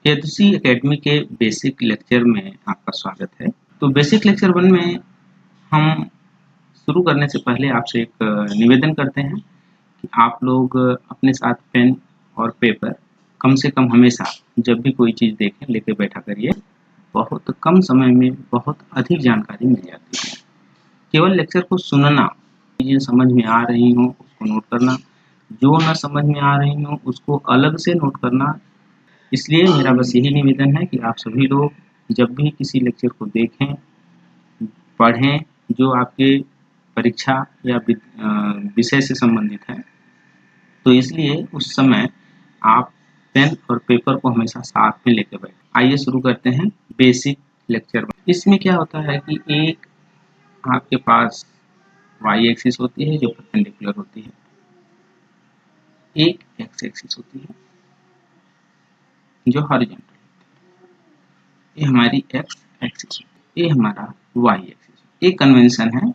यदुशी academy के basic lecture में आपका स्वागत है। तो बेसिक लेक्चर 1 में हम शुरू करने से पहले आपसे एक निवेदन करते हैं कि आप लोग अपने साथ पेन और पेपर कम से कम हमेशा जब भी कोई चीज़ देखें लेके बैठा करिए। बहुत कम समय में बहुत अधिक जानकारी मिल जाती है। केवल लेक्चर को सुनना, चीज़ें समझ में आ रही हों उसको नोट करना, जो न समझ में आ रही हों उसको अलग से नोट करना। इसलिए मेरा बस यही निवेदन है कि आप सभी लोग जब भी किसी लेक्चर को देखें, पढ़ें जो आपके परीक्षा या विषय से संबंधित है, तो इसलिए उस समय आप पेन और पेपर को हमेशा साथ में लेकर बैठें। आइए शुरू करते हैं बेसिक लेक्चर में। इसमें क्या होता है कि एक आपके पास वाई एक्सिस होती है जो परपेंडिकुलर होती है, एक एक्स एक्सिस होती है जो हॉरिजॉन्टल, ये हमारी एक्स एक्सिस, ये हमारा वाई एक्सिस। एक कन्वेंशन है,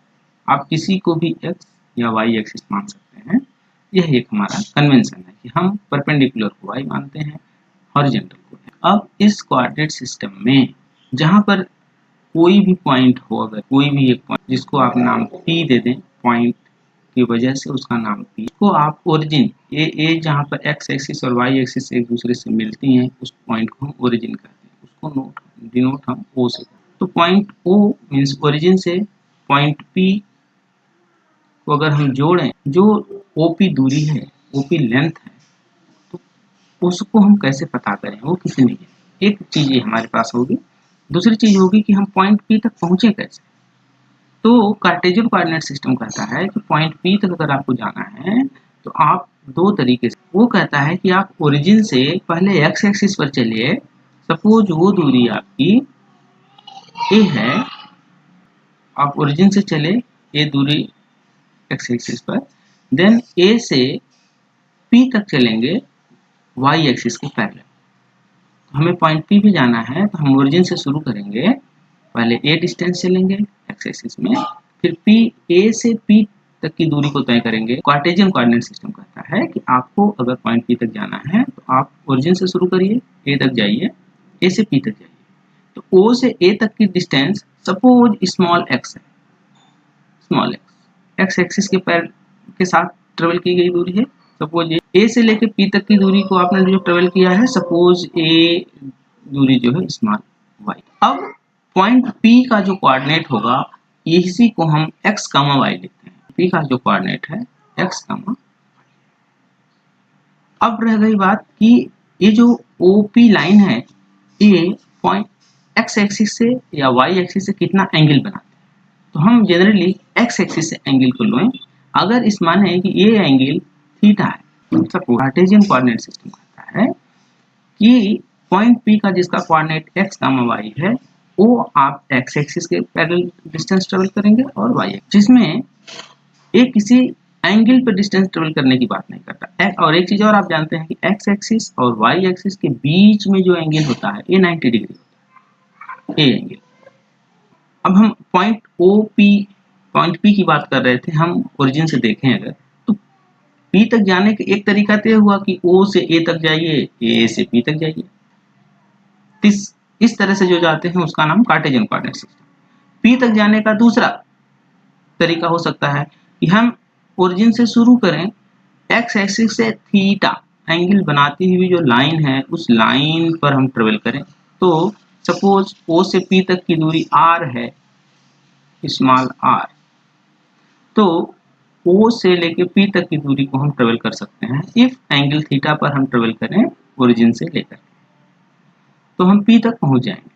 आप किसी को भी एक्स या वाई एक्सिस मान सकते हैं। यह एक हमारा कन्वेंशन है कि हम परपेंडिकुलर को वाई मानते हैं, हॉरिजॉन्टल को। अब इस कोऑर्डिनेट सिस्टम में जहां पर कोई भी पॉइंट हो, अगर कोई भी एक पॉइंट जिसको आप नाम P दे दें, पॉइंट की वजह से उसका नाम P, को आप ओरिजिन ए जहां पर एक्स एक्सिस और वाई एक्सिस एक दूसरे से मिलती हैं, उस पॉइंट को हम ओरिजिन कहते हैं। उसको डिनोट हम O से। तो पॉइंट O मीन्स ओरिजिन से पॉइंट P को अगर हम जोड़ें, जो OP दूरी है, OP लेंथ है, तो उसको हम कैसे पता करें, वो किसी नहीं है। एक चीज ये हमारे पास होगी, दूसरी चीज होगी कि हम पॉइंट P तक पहुंचे कैसे। तो कार्टेशियन कोऑर्डिनेट सिस्टम कहता है कि पॉइंट P तक अगर आपको जाना है तो आप दो तरीके से, वो कहता है कि आप ओरिजिन से पहले एक्स एक्सिस पर चलिए। सपोज वो दूरी आपकी ए है, आप ओरिजिन से चले, ए दूरी एक्स एक्सिस पर, देन ए से P तक चलेंगे वाई एक्सिस के पैरेलल। हमें पॉइंट P पे जाना है तो हम ओरिजिन से शुरू करेंगे, पहले ए डिस्टेंस चलेंगे एक्स एक्सिस में, फिर P, A से P तक की दूरी को तय करेंगे। कार्टेशियन कोऑर्डिनेट सिस्टम कहता है कि आपको अगर पॉइंट P तक जाना है तो आप ओरिजिन से शुरू करिए, A तक जाइए, A से P तक जाइए। तो O से A तक की डिस्टेंस सपोज स्मॉल x है, स्मॉल एक्स एक्सिस के साथ ट्रेवल की गई दूरी है। सपोज A से लेकर P तक की दूरी को आपने जो ट्रेवल किया है, सपोज A दूरी जो है स्मॉल y। अब पॉइंट P का जो कोऑर्डिनेट होगा, इसी को हम x, y लेते हैं। P का जो कोऑर्डिनेट है x, अब रह गई बात कि ये जो OP लाइन है, ये पॉइंट x एक्सिस से या y एक्सिस से कितना एंगल बनाते हैं। तो हम जनरली x एक्सिस से एंगल को लें। अगर इस माने कि ये एंगल थीटा है, तो कार्टेशियन कोऑर्डिनेट सिस्टम कहता है कि पॉइंट P का जिसका कोऑर्डिनेट x, y है, वो आप x एक्सिस के पैरेलल डिस्टेंस ट्रेवल करेंगे और y एक्सिस, जिसमें एक किसी एंगल पर डिस्टेंस ट्रेवल करने की बात नहीं करता। और एक चीज और आप जानते हैं कि x एक्सिस और y एक्सिस के बीच में जो एंगल होता है, ये 90 डिग्री होता है, ये एंगल। अब हम पॉइंट P की बात कर रहे थे, हम ओरिजिन से देखें अगर, तो P तक जाने का एक तरीका तो हुआ कि O से A तक जाइए, A से P तक जाइए। इस तरह से जो जाते हैं उसका नाम कार्टेशियन कोऑर्डिनेट सिस्टम। P तक जाने का दूसरा तरीका हो सकता है कि हम ओरिजिन से शुरू करें, एक्स एक्सिस से थीटा एंगल बनाती हुई जो लाइन है, उस लाइन पर हम ट्रेवल करें। तो सपोज O से P तक की दूरी r है, स्मॉल r, तो O से लेके P तक की दूरी को हम ट्रेवल कर सकते हैं इफ एंगल थीटा पर हम ट्रेवल करें ओरिजिन से लेकर, तो हम P तक पहुंच जाएंगे।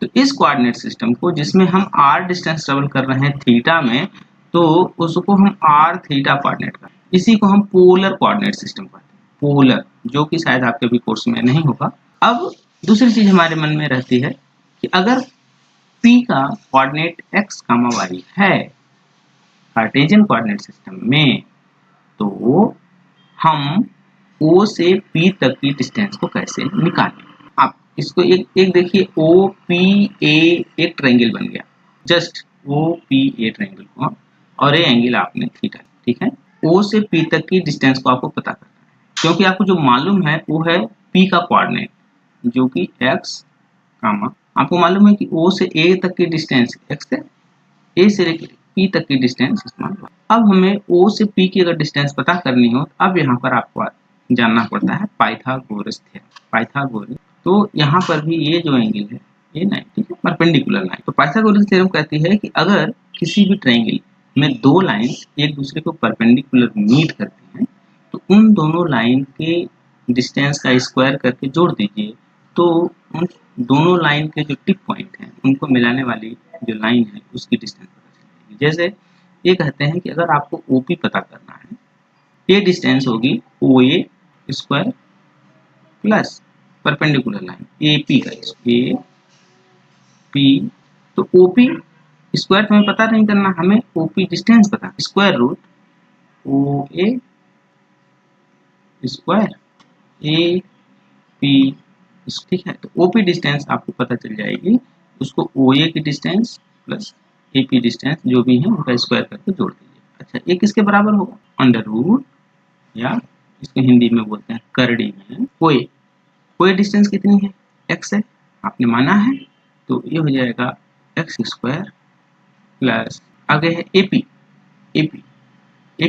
तो इस कोऑर्डिनेट सिस्टम को, जिसमें हम r डिस्टेंस ट्रेवल कर रहे हैं थीटा में, तो उसको हम r थीटा कोऑर्डिनेट करते हैं। इसी को हम पोलर कोऑर्डिनेट सिस्टम कहते हैं, पोलर, जो कि शायद आपके भी कोर्स में नहीं होगा। अब दूसरी चीज हमारे मन में रहती है कि अगर P का कोऑर्डिनेट x, y है कार्टेशियन कोऑर्डिनेट सिस्टम में, तो हम O से P तक की डिस्टेंस को कैसे निकालें। आप इसको एक देखिए, OPA एक ट्रायंगल बन गया, जस्ट OPA ट्रायंगल को, और ये एंगल आपने थीटा, ठीक है। O से P तक की डिस्टेंस को आपको पता करना है, क्योंकि आपको जो मालूम है वो है P का कोऑर्डिनेट, जो कि x कामा, आपको मालूम है कि O से A तक की डिस्टेंस x है, A से लेकर P तक की डिस्टेंस स्मॉल y। अब हमें O से P की अगर डिस्टेंस पता करनी हो, अब यहाँ पर आपको जानना पड़ता है पाइथागोरस थ्योरम। पाइथागोरस, तो यहाँ पर भी ये जो एंगल है ये 90 है, परपेंडिकुलर लाइन। तो पाइथागोरस थ्योरम कहती है कि अगर किसी भी ट्रायंगल में दो लाइन एक दूसरे को परपेंडिकुलर मीट करती हैं, तो उन दोनों लाइन के डिस्टेंस का स्क्वायर करके जोड़ दीजिए, तो उन दोनों लाइन के जो टिप पॉइंट हैं उनको मिलाने वाली जो लाइन है उसकी डिस्टेंस पता चलेगी। जैसे ये कहते हैं कि अगर आपको OP पता करना है, ये डिस्टेंस होगी OA square plus perpendicular line AP का AP, तो OP स्क्वायर हमें पता नहीं करना, हमें OP डिस्टेंस पता, square root OA square AP, ठीक है। तो OP डिस्टेंस आपको पता चल जाएगी, उसको OA की डिस्टेंस प्लस AP डिस्टेंस जो भी है उनका स्क्वायर करके जोड़ दीजिए। अच्छा, ये किसके बराबर होगा? अंडर रूट, या इसको हिंदी में बोलते हैं करड़ी में OA। OA डिस्टेंस कितनी है? x है, आपने माना है, तो ये हो जाएगा x स्क्वायर प्लस आगे है AP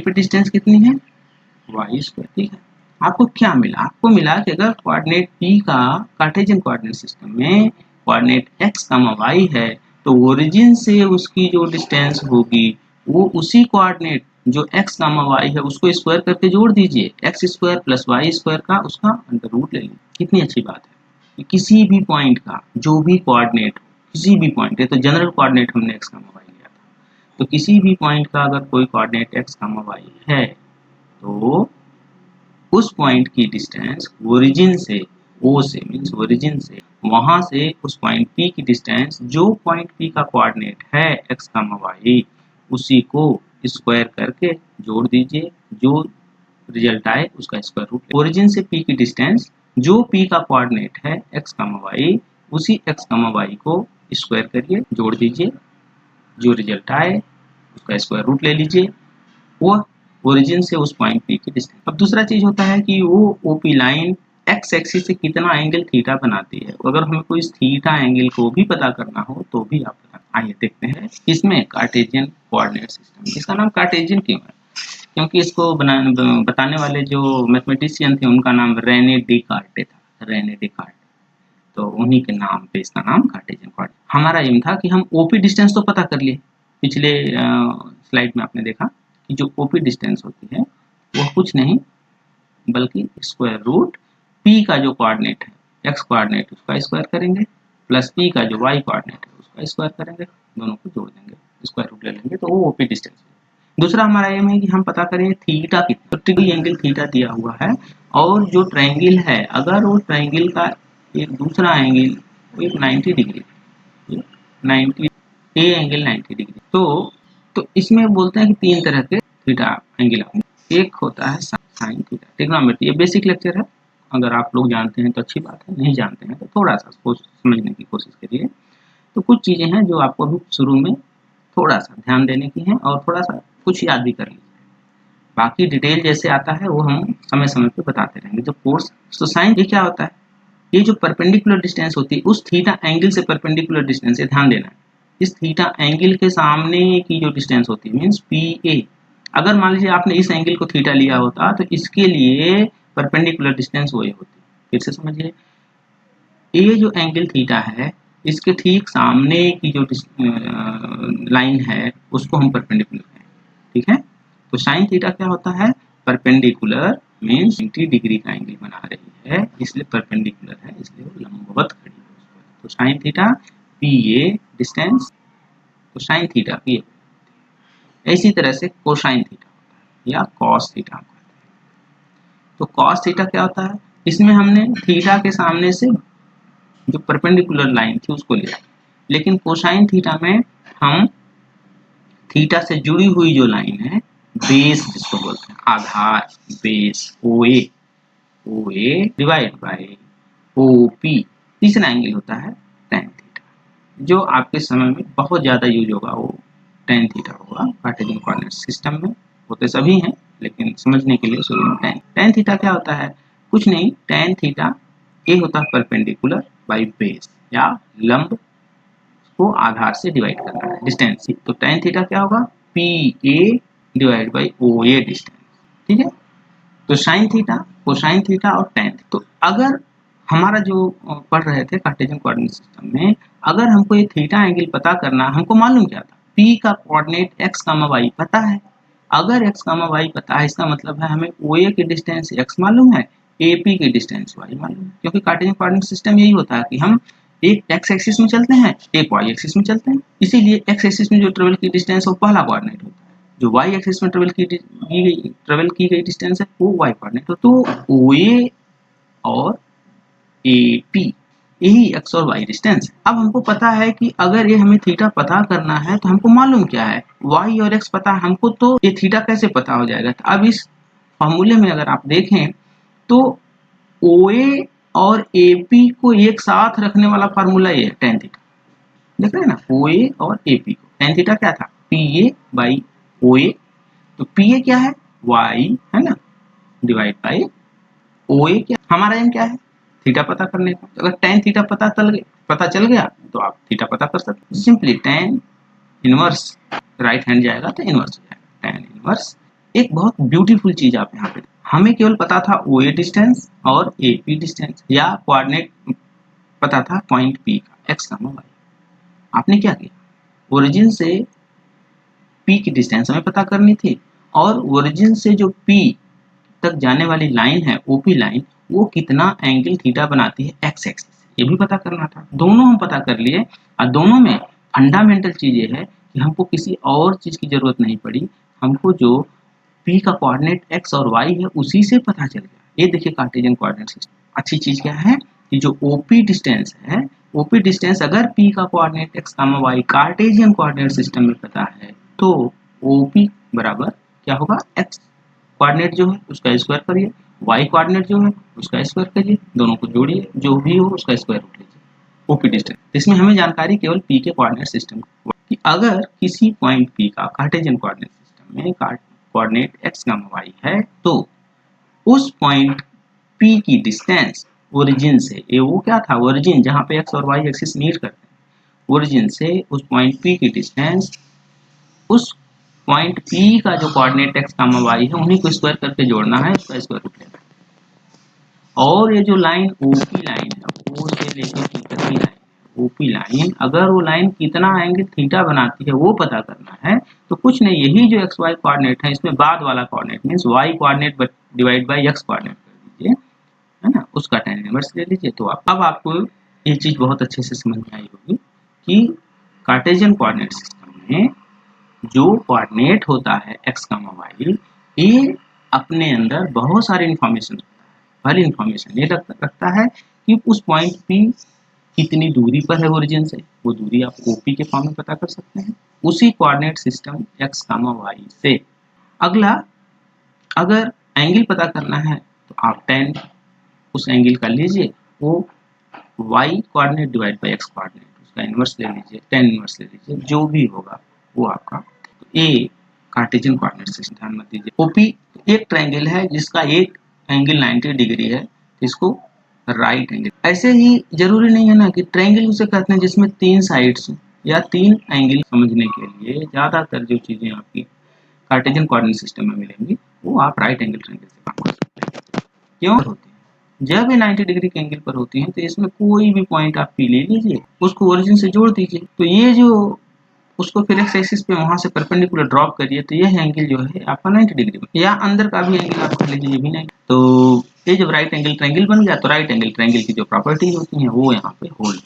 डिस्टेंस कितनी है? y स्क्वायर, ठीक है। आपको क्या मिला? आपको मिला कि अगर कोऑर्डिनेट P का कार्टेशियन कोऑर्डिनेट सिस्टम में कोऑर्डिनेट x, y है, तो ओरिजिन से उसकी जो डिस्टेंस होगी वो उसी कोऑर्डिनेट जो x, y है उसको स्क्वायर करके जोड़ दीजिए, x square plus y square का उसका अंडर रूट ले लीजिए। कितनी अच्छी बात है कि किसी भी पॉइंट का जो भी कोऑर्डिनेट हो, किसी भी पॉइंट, है तो जनरल कोऑर्डिनेट हमने x, y लिया था, तो किसी भी पॉइंट का अगर कोई कोऑर्डिनेट x, y है, तो उस पॉइंट की डिस्टेंस ओरिजिन से, O से मीन्स ओरिजिन से, वहां से उस पॉइंट P की डिस्टेंस जो पॉइंट P का कोऑर्डिनेट है x, y, उसी को स्क्वायर करके जोड़ दीजिए, जो रिजल्ट आए उसका स्क्वायर रूट। ओरिजिन से P की डिस्टेंस जो P का कोऑर्डिनेट है x, y, उसी x, y को स्क्वायर करिए, जोड़ दीजिए, जो रिजल्ट आए उसका स्क्वायर रूट ले लीजिए, वो ओरिजिन से उस पॉइंट P की डिस्टेंस। अब दूसरा चीज होता है कि वो OP लाइन x एक्सिस से कितना एंगल थीटा बनाती है। अगर हमें कोई थीटा एंगल को भी पता करना हो तो भी आप पता। आइए देखते हैं इसमें कार्टेशियन कोऑर्डिनेट सिस्टम। इसका नाम कार्टेशियन क्यों है? क्योंकि इसको बताने वाले जो मैथमेटिशियन थे उनका नाम रेने डेकार्टे था, रेने डेकार्टे, तो उन्हीं के नाम पे इसका नाम कार्टेशियन कोऑर्डिनेट। हमारा एम था कि हम OP डिस्टेंस तो पता कर लिए, पिछले स्लाइड में आपने देखा कि जो OP डिस्टेंस होती है वह कुछ नहीं बल्कि स्क्वायर रूट P का जो कोऑर्डिनेट है x कोऑर्डिनेट उसका स्क्वायर करेंगे, प्लस P का जो y कोऑर्डिनेट है उसका स्क्वायर करेंगे, दोनों को जोड़ देंगे, स्क्वायर रूट ले लेंगे, तो वो OP डिस्टेंस है। दूसरा हमारा एम है कि हम पता करें थीटा कितना, ट्रिपल एंगल थीटा दिया हुआ है, और जो ट्रायंगल है अगर वो ट्रायंगल का एक दूसरा एंगल एक 90 डिग्री, 90 ए एंगल 90 डिग्री, तो इसमें बोलते हैं कि तीन तरह के थीटा एंगल। एक होता है साइन थीटा, ट्रिग्नोमेट्री, ये बेसिक लेक्चर है, अगर आप लोग जानते हैं तो अच्छी बात है, नहीं जानते हैं तो थोड़ा सा समझने की कोशिश करिए। तो कुछ चीजें हैं जो आपको अभी शुरू में थोड़ा सा ध्यान देने की है और थोड़ा सा कुछ याद भी कर लीजिए, बाकी डिटेल जैसे आता है वो हम समय समय पे बताते रहेंगे जो कोर्स। तो साइन ये क्या होता है? ये जो परपेंडिकुलर डिस्टेंस होती है उस थीटा एंगल से परपेंडिकुलर डिस्टेंस, ये ध्यान देना है, इस थीटा एंगल के सामने की जो डिस्टेंस होती है मीन्स PA। अगर मान लीजिए आपने इस एंगल को थीटा लिया होता तो इसके लिए परपेंडिकुलर डिस्टेंस वही होती। फिर से समझिए, ये जो एंगल थीटा है इसके ठीक सामने की जो लाइन है उसको हम परपेंडिकुलर कहें, ठीक है। तो साइन थीटा क्या होता है? परपेंडिकुलर मीन्स 90 डिग्री का एंगल बना रही है, इसलिए परपेंडिकुलर है, इसलिए वो लंबवत खड़ी है। तो साइन थीटा PA डिस्टेंस, तो साइन थीटा PA। इसी तरह से कोसाइन थीटा होता है या कॉस थीटा होता है। तो कॉस थीटा क्या होता है? इसमें हमने थीटा के सामने से जो परपेंडिकुलर लाइन थी उसको लिया, लेकिन कोसाइन थीटा में हम थीटा से जुड़ी हुई जो लाइन है बेस जिसको बोलते हैं, आधार, base OA divide by OP। तीसरा एंगल होता है tan थीटा, जो आपके समय में बहुत ज्यादा यूज होगा वो tan थीटा होगा कार्टेशियन कोऑर्डिनेट सिस्टम में। होते सभी हैं लेकिन समझने के लिए शुरू में tan थीटा क्या होता है? कुछ नहीं, tan थीटा ए होता है परपेंडिकुलर बाई बेस, या लंब को आधार से डिवाइड करना है डिस्टेंस। तो tan थीटा क्या होगा, P A divide by O A distance, ठीक है। तो साइन थीटा, कोसाइन थीटा और tan। तो अगर हमारा जो पढ़ रहे थे कार्टेशियन कोऑर्डिनेट सिस्टम में, अगर हमको ये थीटा एंगल पता करना, हमको मालूम क्या था, P का कोऑर्डिनेट x, y पता है। अगर x, y पता है, इसका मतलब है हमें OA की डिस्टेंस x मालूम है, AP की डिस्टेंस y मालूम है। क्योंकि कार्टेशियन कोऑर्डिनेट सिस्टम यही होता है कि हम एक x एक्सिस में चलते हैं, एक y एक्सिस में चलते हैं। इसीलिए x एक्सिस में जो ट्रेवल की डिस्टेंस है वो पहला कोऑर्डिनेट होता है, जो y एक्सिस में ट्रेवल की गई डिस्टेंस है वो y कोऑर्डिनेट हो। तो OA और AP यही x और y डिस्टेंस है। अब हमको पता है कि अगर ये हमें थीटा पता करना है तो हमको मालूम क्या है, y और x पता है हमको, तो ये थीटा कैसे पता हो जाएगा। तो अब इस फॉर्मूले में अगर आप देखें तो OA और AP को एक साथ रखने वाला फार्मूला ये है tan थीटा। देख रहे हैं ना, OA और AP को, tan थीटा क्या था, PA बाई OA। तो PA क्या है, y है ना, डिवाइड बाई OA क्या, हमारा एम क्या है, थीटा पता करने का। अगर tan थीटा पता चल गया तो आप थीटा पता कर सकते हैं। Simply tan inverse, right hand जाएगा तो इनवर्स हो जाएगा, tan इनवर्स। एक बहुत ब्यूटीफुल चीज आप यहाँ पे, हमें केवल पता था OA डिस्टेंस और AP डिस्टेंस, या कोऑर्डिनेट पता था पॉइंट P का x, y। आपने क्या किया, ओरिजिन से P की डिस्टेंस हमें पता करनी थी, और ओरिजिन से जो P तक जाने वाली लाइन है, OP लाइन, वो कितना एंगल थीटा बनाती है x एक्सिस, ये भी पता करना था। दोनों हम पता कर लिए, और दोनों में फंडामेंटल चीज ये है कि हमको किसी और चीज की जरूरत नहीं पड़ी, हमको जो P का कोऑर्डिनेट x और y है उसी से पता चल गया। ये देखिए कार्टेशियन कोऑर्डिनेट सिस्टम, अच्छी चीज क्या है कि जो OP डिस्टेंस है, OP डिस्टेंस अगर P का coordinate x, y Cartesian coordinate system में पता है तो OP बराबर क्या होगा, x कोऑर्डिनेट जो है उसका स्क्वायर करिए, y कोऑर्डिनेट जो है उसका स्क्वायर करिए, दोनों को जोड़िए, जो भी हो उसका स्क्वायर रूट लीजिए, ओपी डिस्टेंस। इसमें हमें जानकारी केवल P के कोऑर्डिनेट सिस्टम की, अगर किसी पॉइंट P का कार्टेशियन कोऑर्डिनेट सिस्टम में कोऑर्डिनेट x, y है तो उस पॉइंट P की डिस्टेंस ओरिजिन से, ये वो क्या था, ओरिजिन जहाँ पे x और y एक्सिस मीट करते हैं, ओरिजिन से उस पॉइंट P की डिस्टेंस उस पॉइंट P का जो कोऑर्डिनेट x, y है उन्हीं को स्क्वायर करके जोड़ना है, इसका स्क्वायर रूट लेना है। और ये जो लाइन OP लाइन है, O से लेकर P तक की लाइन, OP लाइन अगर वो लाइन कितना एंगल थीटा बनाती है वो पता करना है, तो कुछ नहीं, यही जो x, y कोऑर्डिनेट है इसमें बाद वाला coordinate means y coordinate divide by x coordinate कर दीजिए, है ना, उसका tan इनवर्स ले लीजिए। तो अब आपको ये चीज बहुत अच्छे से समझ में आई होगी कि कार्टेशियन कोऑर्डिनेट सिस्टम में जो कोऑर्डिनेट होता है x, y, ये अपने अंदर बहुत सारी इंफॉर्मेशन, पहली इंफॉर्मेशन ये रखता है कि उस पॉइंट P कितनी दूरी पर है ओरिजिन से, वो दूरी आप OP के फॉर्म में पता कर सकते हैं उसी कोऑर्डिनेट सिस्टम x, y से। अगला, अगर एंगल पता करना है तो आप tan उस एंगल का लीजिए, वो y coordinate divide by x coordinate, उसका इनवर्स ले लीजिए, tan इनवर्स ले लीजिए, जो भी होगा वो आपका। ए कार्टेशियन कोऑर्डिनेट सिस्टम, ध्यान मत दीजिए। OP एक ट्रायंगल है जिसका एक एंगल 90 डिग्री है, इसको राइट एंगल। ऐसे ही जरूरी नहीं है ना कि ट्रायंगल उसे कहते हैं जिसमें 3 साइड्स या 3 एंगल। समझने के लिए ज्यादातर जो चीजें आपकी कार्टेशियन कोऑर्डिनेट सिस्टम में मिलेंगी वो आप राइट एंगल ट्रायंगल से काम कर सकते हैं। क्यों होती है, जब ये 90 डिग्री के एंगल पर होती है तो इसमें कोई भी पॉइंट आप P ले लीजिए, उसको ओरिजिन से जोड़ दीजिए, तो ये जो उसको फिर एक्स एक्सिस पे वहां से परपेंडिकुलर ड्रॉप करिए, तो ये एंगल जो है आपका 90 डिग्री में, या अंदर का भी एंगल आप कर लीजिए, ये भी नहीं। तो ये जब राइट एंगल ट्रायंगल बन गया तो राइट एंगल ट्रायंगल की जो प्रॉपर्टीज होती हैं वो यहाँ पे होल्ड,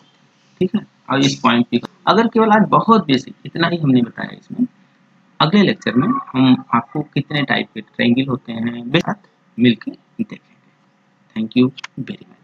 ठीक है। और इस पॉइंट पे अगर केवल आज बहुत बेसिक इतना ही हमने बताया, इसमें अगले लेक्चर में हम आपको कितने टाइप के ट्रायंगल होते हैं साथ मिलकर देखेंगे। Thank you very much.